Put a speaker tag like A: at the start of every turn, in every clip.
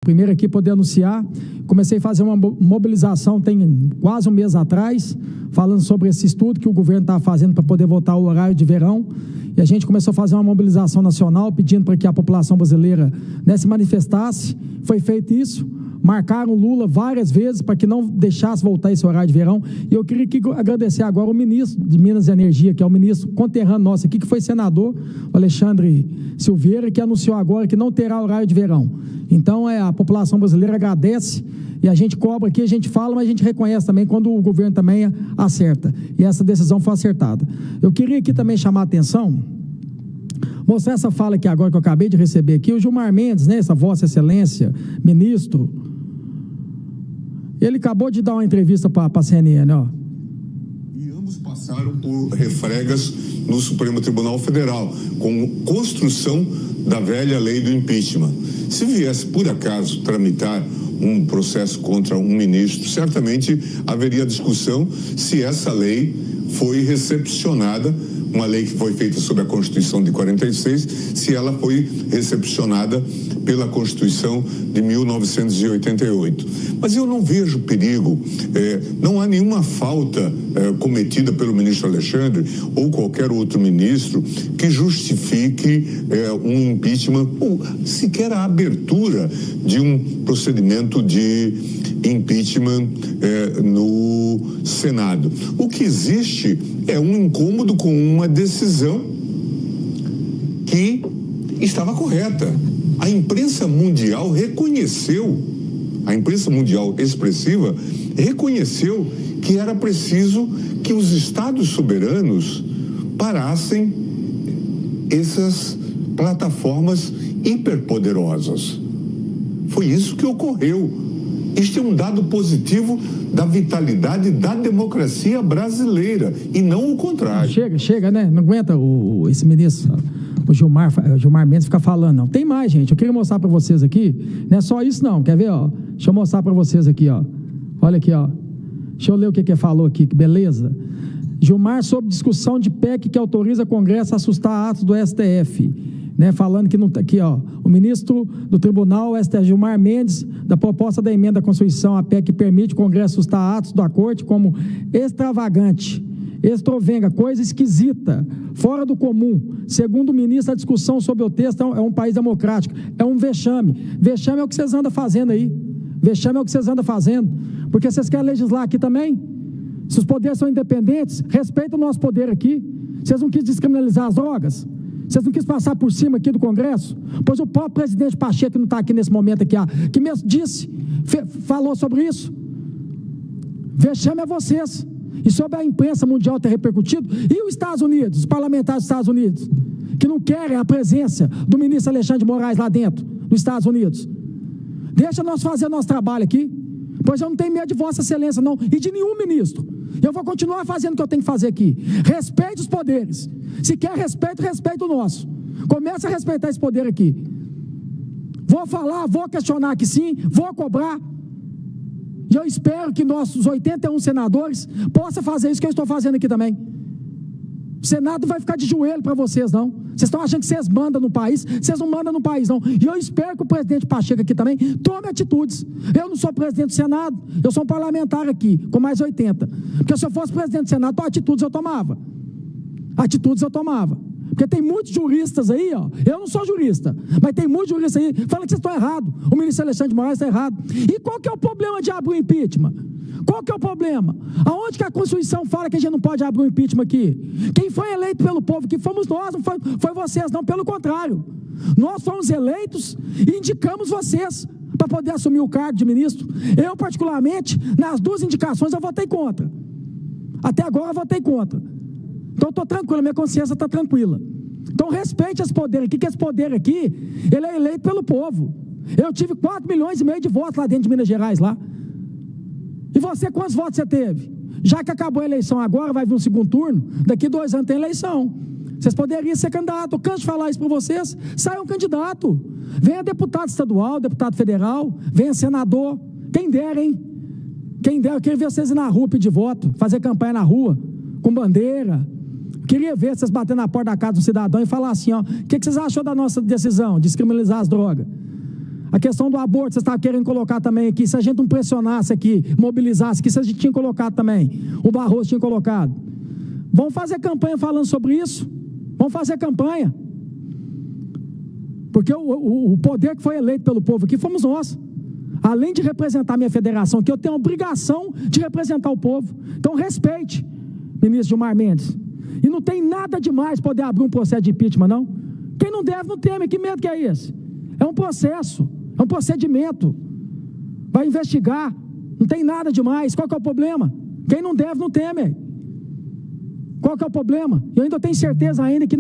A: primeiro aqui poder anunciar, comecei a fazer uma mobilização tem quase um mês atrás, falando sobre esse estudo que o governo está fazendo para poder voltar ao horário de verão, e a gente começou a fazer uma mobilização nacional, pedindo para que a população brasileira, né, se manifestasse. Foi feito isso, marcaram Lula várias vezes para que não deixasse voltar esse horário de verão, e eu queria agradecer agora o ministro de Minas e Energia, que é o ministro conterrâneo nosso aqui, que foi senador, o Alexandre Silveira, que anunciou agora que não terá horário de verão. Então, a população brasileira agradece, e a gente cobra aqui, a gente fala, mas a gente reconhece também quando o governo também acerta, e essa decisão foi acertada. Eu queria aqui também chamar a atenção, mostrar essa fala aqui agora que eu acabei de receber aqui, o Gilmar Mendes, né, essa Vossa Excelência, ministro, ele acabou de dar uma entrevista para a CNN, ó.
B: E ambos passaram por refregas no Supremo Tribunal Federal, com construção da velha lei do impeachment. Se viesse, por acaso, tramitar um processo contra um ministro, certamente haveria discussão se essa lei foi recepcionada, uma lei que foi feita sob a Constituição de 46, se ela foi recepcionada pela Constituição de 1988. Mas eu não vejo perigo, não há nenhuma falta cometida pelo ministro Alexandre ou qualquer outro ministro que justifique um impeachment ou sequer a abertura de um procedimento de impeachment no Senado. O que existe é um incômodo com uma decisão que estava correta. A imprensa mundial reconheceu, a imprensa mundial expressiva reconheceu que era preciso que os estados soberanos parassem essas plataformas hiperpoderosas. Foi isso que ocorreu. Este é um dado positivo da vitalidade da democracia brasileira e não o contrário.
A: Chega, né? Não aguenta esse ministro, o Gilmar Mendes ficar falando, não. Tem mais, gente. Eu queria mostrar para vocês aqui. Não é só isso, não. Quer ver, ó? Deixa eu mostrar para vocês aqui, ó. Olha aqui, ó. Deixa eu ler o que ele falou aqui, que beleza. Gilmar sobre discussão de PEC que autoriza Congresso a assustar atos do STF. Né, falando que não tá aqui, ó, o ministro do Tribunal, STF, Gilmar Mendes, da proposta da emenda à Constituição, a PEC que permite o Congresso assustar atos da Corte como extravagante, extrovenga, coisa esquisita, fora do comum. Segundo o ministro, a discussão sobre o texto é um país democrático, é um vexame. Vexame é o que vocês andam fazendo aí. Vexame é o que vocês andam fazendo. Porque vocês querem legislar aqui também? Se os poderes são independentes, respeita o nosso poder aqui. Vocês não quis descriminalizar as drogas? Vocês não quis passar por cima aqui do Congresso? Pois o próprio presidente Pacheco, que não está aqui nesse momento aqui, que mesmo disse, falou sobre isso. Vexame é vocês. E sobre a imprensa mundial ter repercutido, e os Estados Unidos, os parlamentares dos Estados Unidos, que não querem a presença do ministro Alexandre de Moraes lá dentro, dos Estados Unidos. Deixa nós fazer nosso trabalho aqui, pois eu não tenho medo de Vossa Excelência, não, e de nenhum ministro. Eu vou continuar fazendo o que eu tenho que fazer aqui. Respeite os poderes. Se quer respeito, respeite o nosso. Comece a respeitar esse poder aqui. Vou falar, vou questionar aqui sim, vou cobrar. E eu espero que nossos 81 senadores possam fazer isso que eu estou fazendo aqui também. O Senado não vai ficar de joelho para vocês, não. Vocês estão achando que vocês mandam no país, vocês não mandam no país, não. E eu espero que o presidente Pacheco aqui também tome atitudes. Eu não sou presidente do Senado, eu sou um parlamentar aqui, com mais 80. Porque se eu fosse presidente do Senado, então atitudes eu tomava. Atitudes eu tomava. Porque tem muitos juristas aí, ó. Eu não sou jurista, mas tem muitos juristas aí falando que vocês estão errados. O ministro Alexandre de Moraes está errado. E qual que é o problema de abrir o impeachment? Qual que é o problema? Aonde que a Constituição fala que a gente não pode abrir um impeachment aqui? Quem foi eleito pelo povo que fomos nós, não foi vocês, não, pelo contrário. Nós fomos eleitos e indicamos vocês para poder assumir o cargo de ministro. Eu, particularmente, nas duas indicações eu votei contra. Até agora eu votei contra. Então eu estou tranquilo, minha consciência está tranquila. Então respeite esse poder aqui, que esse poder aqui, ele é eleito pelo povo. Eu tive 4,5 milhões de votos lá dentro de Minas Gerais, lá. E você, quantos votos você teve? Já que acabou a eleição agora, vai vir um segundo turno, daqui 2 anos tem eleição. Vocês poderiam ser candidato, eu canso de falar isso para vocês, saiam candidato. Venha deputado estadual, deputado federal, venha senador, quem dera, hein? Quem dera, eu queria ver vocês ir na rua pedir voto, fazer campanha na rua, com bandeira. Queria ver vocês batendo na porta da casa do cidadão e falar assim, ó, o que vocês acham da nossa decisão de descriminalizar as drogas? A questão do aborto, vocês estavam querendo colocar também aqui. Se a gente não pressionasse aqui, mobilizasse aqui, vocês tinham colocado também. O Barroso tinha colocado. Vamos fazer campanha falando sobre isso. Vamos fazer campanha. Porque o poder que foi eleito pelo povo aqui fomos nós. Além de representar a minha federação, que eu tenho a obrigação de representar o povo. Então respeite, ministro Gilmar Mendes. E não tem nada demais poder abrir um processo de impeachment, não. Quem não deve, não teme. Que medo que é esse? É um processo. É um procedimento. Vai investigar. Não tem nada demais. Qual que é o problema? Quem não deve, não teme. Qual que é o problema? Eu ainda tenho certeza ainda que,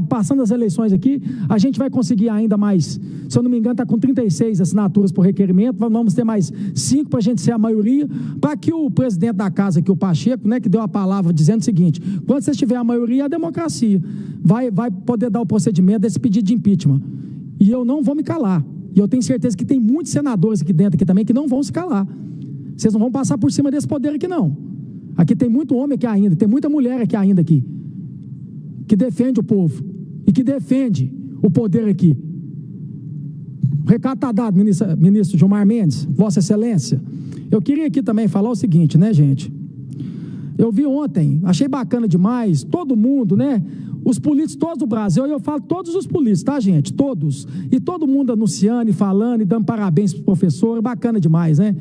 A: passando as eleições aqui, a gente vai conseguir ainda mais. Se eu não me engano, está com 36 assinaturas por requerimento. Vamos ter mais 5 para a gente ser a maioria. Para que o presidente da casa aqui, o Pacheco, né, que deu a palavra dizendo o seguinte: quando vocês tiverem a maioria, é a democracia. Vai poder dar o procedimento desse pedido de impeachment. E eu não vou me calar. E eu tenho certeza que tem muitos senadores aqui dentro aqui também que não vão se calar. Vocês não vão passar por cima desse poder aqui, não. Aqui tem muito homem aqui ainda, tem muita mulher aqui ainda aqui, que defende o povo e que defende o poder aqui. O recado está dado, ministro Gilmar Mendes, Vossa Excelência. Eu queria aqui também falar o seguinte, né, gente? Eu vi ontem, achei bacana demais, todo mundo, né? Os políticos todos do Brasil, eu falo todos os políticos, tá, gente? Todos. E todo mundo anunciando e falando e dando parabéns para o professor, bacana demais, né?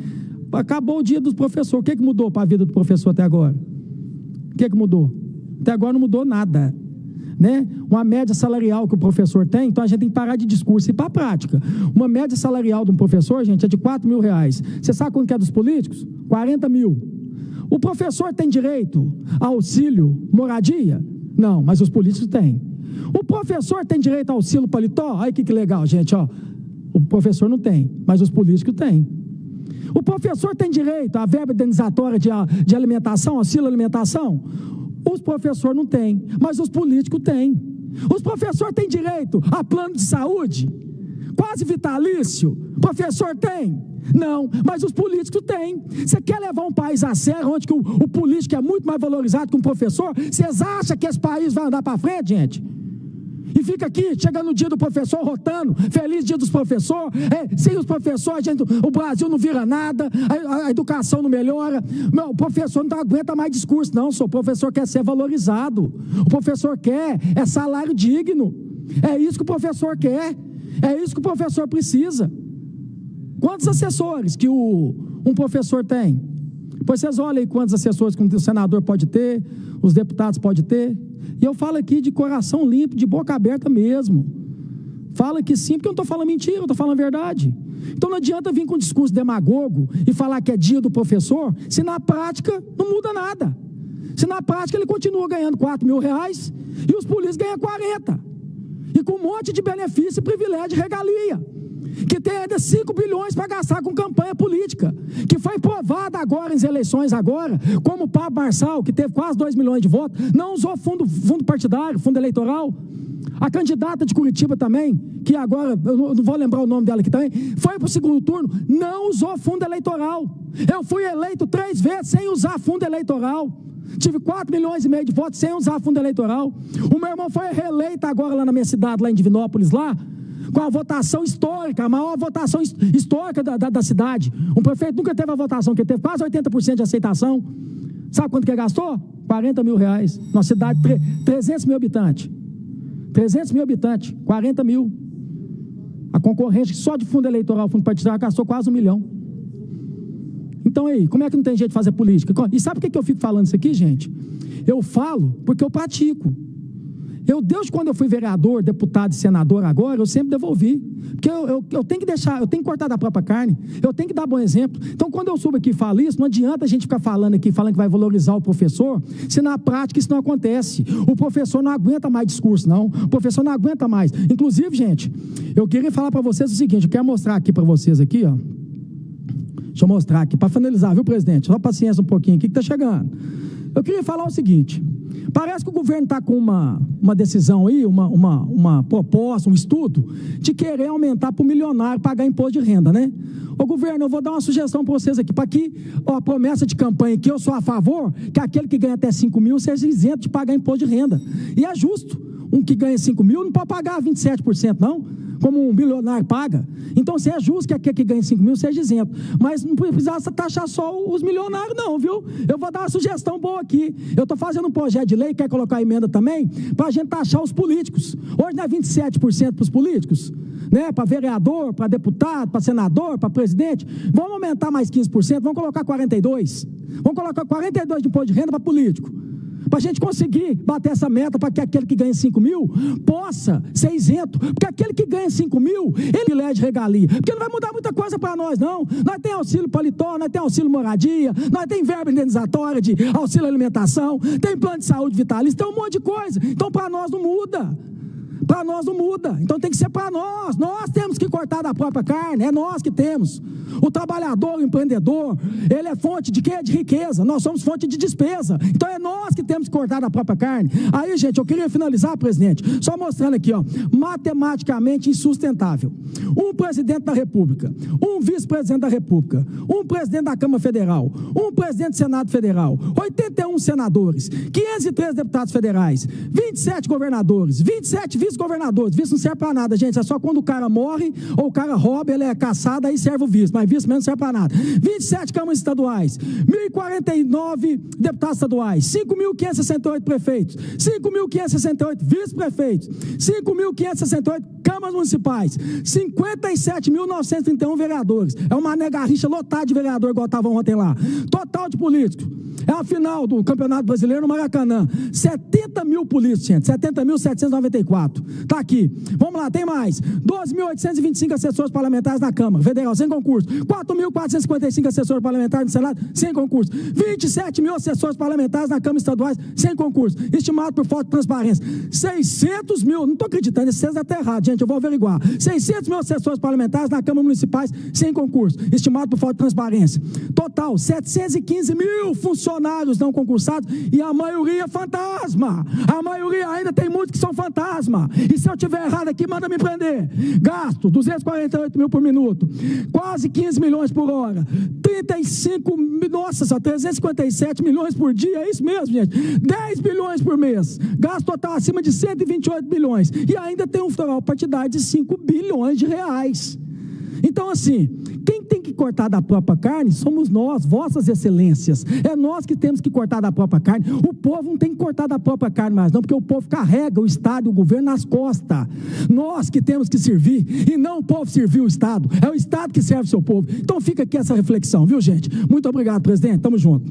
A: Acabou o dia do professor. O que mudou para a vida do professor até agora? O que mudou? Até agora não mudou nada, né? Uma média salarial que o professor tem, então a gente tem que parar de discurso e ir para a prática. Uma média salarial de um professor, gente, é de R$4.000. Você sabe quanto que é dos políticos? 40 mil. O professor tem direito a auxílio moradia? Não, mas os políticos têm. O professor tem direito a auxílio paletó? Olha que legal, gente, ó. O professor não tem, mas os políticos têm. O professor tem direito à verba indenizatória de alimentação, auxílio alimentação? Os professores não têm, mas os políticos têm. Os professores têm direito a plano de saúde? Quase vitalício? O professor tem? Não, mas os políticos têm. Você quer levar um país a sério, onde que o político é muito mais valorizado que um professor? Vocês acham que esse país vai andar para frente, gente? E fica aqui, chega no dia do professor, rotando, feliz dia dos professores, sem os professores, o Brasil não vira nada, a educação não melhora. Não, o professor não aguenta mais discurso, não, o professor quer ser valorizado, o professor quer salário digno, é isso que o professor quer, é isso que o professor precisa. Quantos assessores que um professor tem? Depois vocês olhem aí quantos assessores que o senador pode ter, os deputados podem ter. E eu falo aqui de coração limpo, de boca aberta mesmo. Falo aqui sim, porque eu não estou falando mentira, eu estou falando a verdade. Então não adianta vir com um discurso demagogo e falar que é dia do professor, se na prática não muda nada. Se na prática ele continua ganhando R$4.000 e os polícias ganham 40. E com um monte de benefício, privilégio e regalia. Que tem ainda 5 bilhões para gastar com campanha política, que foi provada agora em eleições agora, como o Pablo Marçal, que teve quase 2 milhões de votos, não usou fundo partidário, fundo eleitoral. A candidata de Curitiba também, que agora, eu não vou lembrar o nome dela aqui também, foi para o segundo turno, não usou fundo eleitoral. Eu fui eleito 3 vezes sem usar fundo eleitoral. Tive 4,5 milhões de votos sem usar fundo eleitoral. O meu irmão foi reeleito agora lá na minha cidade, lá em Divinópolis, lá, com a votação histórica, a maior votação histórica da cidade. Um prefeito nunca teve a votação, que teve quase 80% de aceitação. Sabe quanto que gastou? R$40 mil. Nossa cidade, 300 mil habitantes. 300 mil habitantes, 40 mil. A concorrente só de fundo eleitoral, fundo partidário, gastou quase 1 milhão. Então aí, como é que não tem jeito de fazer política? E sabe por que eu fico falando isso aqui, gente? Eu falo porque eu pratico. Desde quando eu fui vereador, deputado e senador agora, eu sempre devolvi. Porque eu tenho que deixar, eu tenho que cortar da própria carne, eu tenho que dar bom exemplo. Então, quando eu subo aqui e falo isso, não adianta a gente ficar falando aqui, falando que vai valorizar o professor, se na prática isso não acontece. O professor não aguenta mais discurso, não. O professor não aguenta mais. Inclusive, gente, eu queria falar para vocês o seguinte, eu quero mostrar aqui para vocês aqui, ó. Deixa eu mostrar aqui, para finalizar, viu, presidente? Só paciência um pouquinho aqui que está chegando. Eu queria falar o seguinte, parece que o governo está com uma decisão aí, uma proposta, um estudo, de querer aumentar para o milionário pagar imposto de renda, né? Ô governo, eu vou dar uma sugestão para vocês aqui, para que a promessa de campanha que eu sou a favor, que aquele que ganha até 5 mil seja isento de pagar imposto de renda. E é justo, um que ganha 5 mil não pode pagar 27%, não. como um bilionário paga. Então, se é justo que aquele que ganha 5 mil seja isento. Mas não precisa taxar só os milionários, não, viu? Eu vou dar uma sugestão boa aqui. Eu estou fazendo um projeto de lei, quer colocar emenda também, para a gente taxar os políticos. Hoje não é 27% para os políticos, né? Para vereador, para deputado, para senador, para presidente. Vamos aumentar mais 15%, vamos colocar 42%. Vamos colocar 42% de imposto de renda para político. Para a gente conseguir bater essa meta, para que aquele que ganha 5 mil possa ser isento, porque aquele que ganha 5 mil, ele é de regalia, porque não vai mudar muita coisa para nós, não. Nós temos auxílio paletó, nós temos auxílio moradia, nós temos verba indenizatória de auxílio alimentação, tem plano de saúde vitalício, tem um monte de coisa. Então, para nós não muda. Para nós não muda, então tem que ser para nós temos que cortar da própria carne, é nós que temos. O trabalhador, o empreendedor, ele é fonte de quê? De riqueza, nós somos fonte de despesa, então é nós que temos que cortar da própria carne. Aí, gente, eu queria finalizar, presidente, só mostrando aqui, ó, matematicamente insustentável. Um presidente da República, um vice-presidente da República, um presidente da Câmara Federal, um presidente do Senado Federal, 81 senadores, 503 deputados federais, 27 governadores, 27 vice-governadores. Vice não serve para nada, gente, é só quando o cara morre ou o cara rouba, ele é caçado, aí serve o vice, mas vice mesmo não serve para nada. 27 câmaras estaduais, 1.049 deputados estaduais, 5.568 prefeitos, 5.568 vice-prefeitos, 5.568 câmaras municipais, 57.931 vereadores. É uma garrincha lotada de vereador, igual estava ontem lá. Total de políticos. É a final do Campeonato Brasileiro no Maracanã. 70 mil políticos, gente. 70.794. Tá aqui. Vamos lá, tem mais. 12.825 assessores parlamentares na Câmara Federal, sem concurso. 4.455 assessores parlamentares no Senado, sem concurso. 27 mil assessores parlamentares na Câmara Estaduais, sem concurso. Estimado por falta de transparência. 600 mil, não estou acreditando, esse é até errado, gente, eu vou averiguar. 600 mil assessores parlamentares na Câmara Municipais, sem concurso. Estimado por falta de transparência. Total, 715 mil funcionários não concursados e a maioria fantasma. A maioria ainda tem muitos que são fantasma. E se eu tiver errado aqui, manda me prender. Gasto, 248 mil por minuto. Quase 15 milhões por hora. 357 milhões por dia. É isso mesmo, gente. 10 bilhões por mês. Gasto total acima de 128 bilhões. E ainda tem um total partidário de 5 bilhões de reais. Então, assim, quem tem que cortar da própria carne somos nós, vossas excelências. É nós que temos que cortar da própria carne. O povo não tem que cortar da própria carne mais não, porque o povo carrega o Estado e o governo nas costas. Nós que temos que servir, e não o povo servir o Estado. É o Estado que serve o seu povo. Então fica aqui essa reflexão, viu, gente? Muito obrigado, presidente. Tamo junto.